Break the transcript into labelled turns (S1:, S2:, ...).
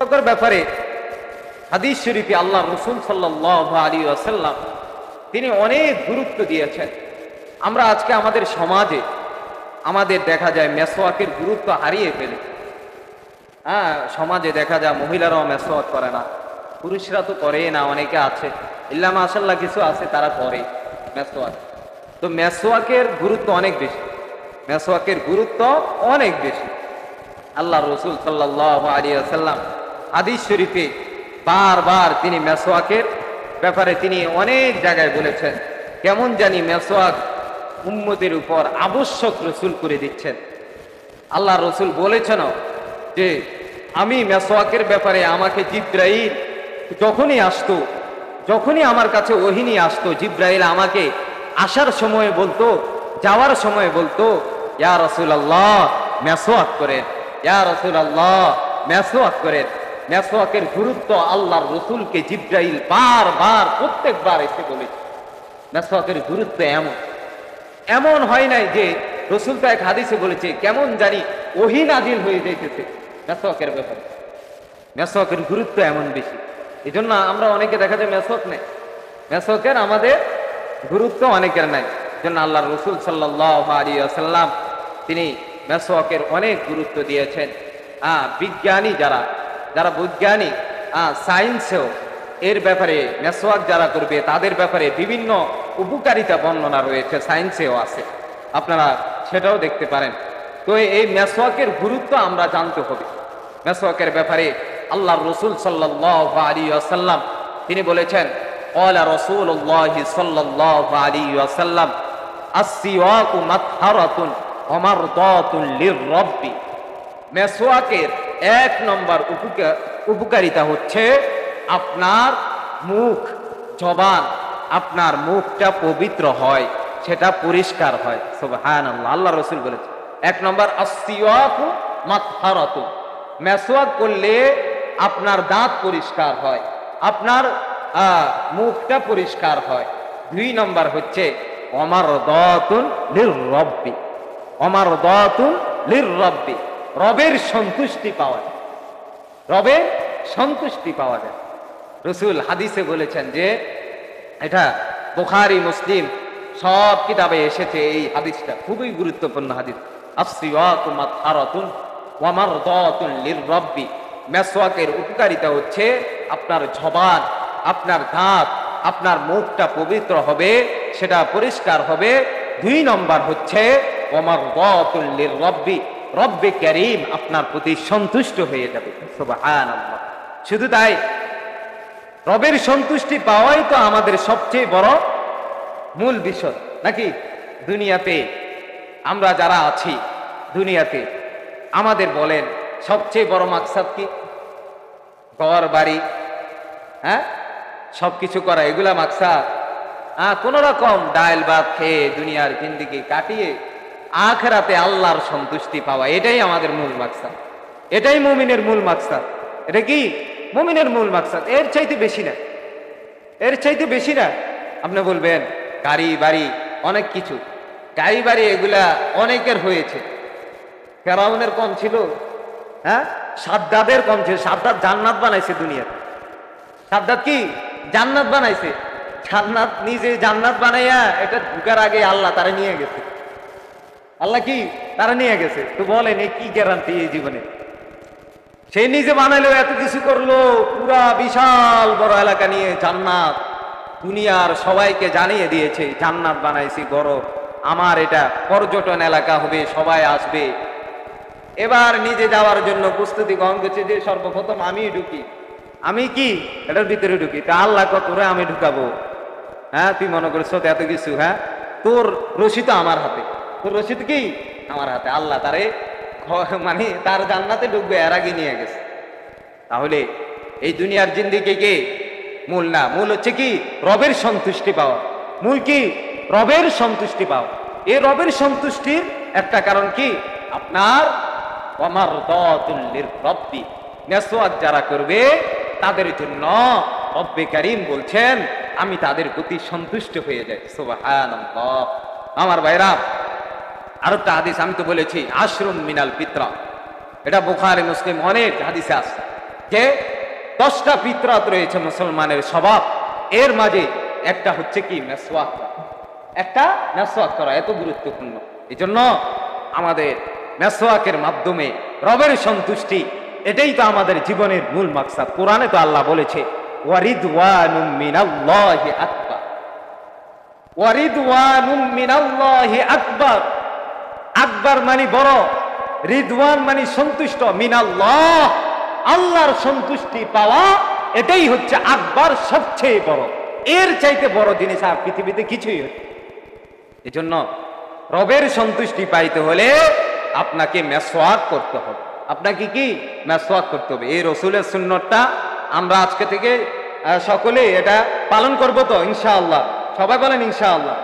S1: মেসওয়াকের ব্যাপারে হাদিস শরীফে আল্লাহ রাসূল সাল্লাল্লাহু আলাইহি ওয়াসাল্লাম তিনি অনেক গুরুত্ব দিয়েছেন। আমরা আজকে আমাদের সমাজে আমাদের দেখা যায় মেসওয়াকের গুরুত্ব হারিয়ে ফেলে। সমাজে দেখা যায় মহিলারাও মেসওয়াক করে না, পুরুষরা তো করে না, অনেকে আছে ইল্লা মাশাআল্লাহ কিছু আছে তারা করে মেসওয়াক। তো মেসওয়াকের গুরুত্ব অনেক বেশি, মেসওয়াকের গুরুত্ব অনেক বেশি। আল্লাহ রাসূল সাল্লাল্লাহু আলাইহি ওয়াসাল্লাম হাদিস শরীফে বারবার তিনি মেসওয়াকের ব্যাপারে তিনি অনেক জায়গায় বলেছেন। কেমন জানি মেসওয়াক উম্মতের উপর আবশ্যক রসুল করে দিচ্ছেন। আল্লাহ রসুল বলেছেন যে আমি মেসওয়াকের ব্যাপারে আমাকে জিব্রাইল যখনই আসতো, যখনই আমার কাছে ওহী নিয়ে আসতো, জিব্রাইল আমাকে আসার সময় বলতো, যাওয়ার সময় বলতো, ইয়া রাসূলুল্লাহ মেসওয়াক করেন, ইয়া রাসূলুল্লাহ মেসওয়াক করেন। মেসওয়াকের গুরুত্ব আল্লাহর রসুলকে জিব্রাইল বারবার প্রত্যেকবার এসে বলেছে। মেসওয়াকের গুরুত্ব এমন হয় নাই যে রসুল তো এক হাদিসে বলেছে কেমন জানি ওহী নাজিল হয়ে যাইতেছে মেসওয়াকের ব্যাপারে। মেসওয়াকের গুরুত্ব এমন বেশি, এই জন্য আমরা অনেকে দেখা যায় মেসওয়াক নেই, মেসওয়াকের আমাদের গুরুত্ব অনেকের নাই। এই জন্য আল্লাহ রসুল সাল্লাল্লাহু আলাইহি ওয়াসাল্লাম তিনি মেসওয়াকের অনেক গুরুত্ব দিয়েছেন। বিজ্ঞানী যারা বৈজ্ঞানিক সায়েন্সেও এর ব্যাপারে মেসওয়াক যারা করবে তাদের ব্যাপারে বিভিন্ন উপকারিতা বর্ণনা রয়েছে, সায়েন্সেও আছে, আপনারা সেটাও দেখতে পারেন। তো এই মেসওয়াকের গুরুত্ব আমরা জানতে হবে। মেসওয়াকের ব্যাপারে আল্লাহর রাসূল সাল্লাল্লাহু আলাইহি ওয়াসাল্লাম তিনি বলেছেন, ক্বালা রাসূলুল্লাহি সাল্লাল্লাহু আলাইহি ওয়াসাল্লাম আস-সিওয়াকু মাতহারাতুন ওয়া মারদাতুন লির-রাব্বি। মেসওয়াকের এক নম্বর উপকারিতা হচ্ছে আপনার মুখ, জবান, আপনার মুখটা পবিত্র হয়, সেটা পরিষ্কার হয়। সুবহানাল্লাহ, আল্লাহ রাসূল বলেছেন এক নম্বর আস-সিওয়াকু মাতহারাতুন, মেসওয়াক করলে আপনার দাঁত পরিষ্কার হয়, আপনার মুখটা পরিষ্কার হয়। দুই নম্বর হচ্ছে ওমারদাতুন লির-রাব্বি, ওমারদাতুন লির-রাব্বি, রবের সন্তুষ্টি পাওয়া যায়, রবের সন্তুষ্টি পাওয়া যায়। রসুল হাদিসে বলেছেন যে এটা বুখারী মুসলিম সব কিতাবে এসেছে, এই হাদিসটা খুবই গুরুত্বপূর্ণ হাদিস। আস-সিওয়াকু মাতহারাতুন ওয়া মারদাতুন লির-রাব্বি, মেসওয়াকের উপকারিতা হচ্ছে আপনার জবান, আপনার দাঁত, আপনার মুখটা পবিত্র হবে, সেটা পরিষ্কার হবে। দুই নম্বর হচ্ছে ওয়া মারদাতুন লির-রাব্বি, রব্বে কারীম আপনার প্রতি সন্তুষ্ট হয়ে যাবে। সুবহানাল্লাহ, শুধু তাই রবের সন্তুষ্টি পাওয়াই তো আমাদের সবচেয়ে বড় মূল বিষয় নাকি? দুনিয়াতে আমরা যারা আছি, দুনিয়াতে আমাদের বলেন সবচেয়ে বড় মাকসাদ কি? ঘর বাড়ি, সবকিছু করা, এগুলা মাকসাদ? কোন রকম ডাল ভাত খেয়ে দুনিয়ার জিন্দেগি কাটিয়ে আখিরাতে আল্লাহর সন্তুষ্টি পাওয়া, এটাই আমাদের মূল মাকসাদ, এটাই মুমিনের মূল মাকসাদ। এটা কি মুমিনের মূল মাকসাদ? এর চাইতে বেশি না, এর চাইতে বেশি না। আপনি বলবেন গাড়ি বাড়ি অনেক কিছু, গাড়ি বাড়ি এগুলা অনেকের হয়েছে, ফেরাউনের কম ছিল, সাদ্দাদের কম ছিল। সাদ্দাত জান্নাত বানাইছে দুনিয়াতে, সাদ্দাত কি জান্নাত বানাইছে, জান্নাত নিজে জান্নাত বানাইয়া এটা ঢুকার আগে আল্লাহ তারা নিয়ে গেছে, আল্লাহ কি তারা নিয়ে গেছে। তো বলেন এই কি গ্যারান্টি এই জীবনে? সে নিজে বানাইলো, এত কিছু করলো, পুরা বিশাল বড় এলাকা নিয়ে জান্নাত, দুনিয়ার সবাইকে জানিয়ে দিয়েছে জান্নাত বানাইছি বড়, আমার এটা পর্যটন এলাকা হবে, সবাই আসবে। এবার নিজে যাওয়ার জন্য প্রস্তুতি গ্রহণ করছে যে সর্বপ্রথম আমি ঢুকি, আমি কি এটার ভিতরে ঢুকি। তা আল্লাহ কতরে আমি ঢুকাবো? তুই মনে করছো তো এত কিছু, তোর রশিদ আমার হাতে, তোর রশিদ কি আমার হাতে। আল্লাহ তারে মানে তার জান্নাতে ঢুকবে এর আগে নিয়ে গেছে। তাহলে এই দুনিয়ার জিন্দেগিকে মূল না, মূল হচ্ছে কি রবের সন্তুষ্টি পাওয়া। মূল কি রবের সন্তুষ্টি পাওয়া। এই রবের সন্তুষ্টির একটা কারণ কি আপনার ওয়ামারদাতুল লির-রাব্বি, মেসওয়াক যারা করবে তাদের জন্য রব্বে কারীম বলছেন আমি তাদের প্রতি সন্তুষ্ট হয়ে যাই। সুবহানাল্লাহ। আমার ভাইরা, আরেকটা হাদিস আমি তো বলেছি আশরুন মিনাল ফিতরা, এটা বুখারী মুসলিম অনেক হাদিসে আছে। যে 10টা ফিতরাত রয়েছে মুসলমানের স্বভাব, এর মাঝে একটা হচ্ছে কি মেসওয়াক করা। একটা মেসওয়াক করা এত গুরুত্বপূর্ণ। এই জন্য আমাদের মেসওয়াকের মাধ্যমে রবের সন্তুষ্টি, এটাই তো আমাদের জীবনের মূল মাকসাদ। কোরআনে তো আল্লাহ বলেছে ওয়ারিদওয়ানুম মিনাল্লাহি আকবার, ওয়ারিদওয়ানুম মিনাল্লাহি আকবার। আকবার মানে বড়, রিদওয়ান মানে সন্তুষ্ট, মিনাল্লাহ আল্লাহর সন্তুষ্টি পাওয়া, এটাই হচ্ছে আকবার, সবচেয়ে বড়। এর চাইতে বড় জিনিস আর পৃথিবীতে কিছুই হচ্ছে। এজন্য রবের সন্তুষ্টি পাইতে হলে আপনাকে মেসওয়াক করতে হবে। আপনাকে কি মেসওয়াক করতে হবে। এই রসুলের সুন্নতটা আমরা আজকে থেকে সকলে এটা পালন করব তো ইনশাআল্লাহ। সবাই বলেন ইনশাআল্লাহ।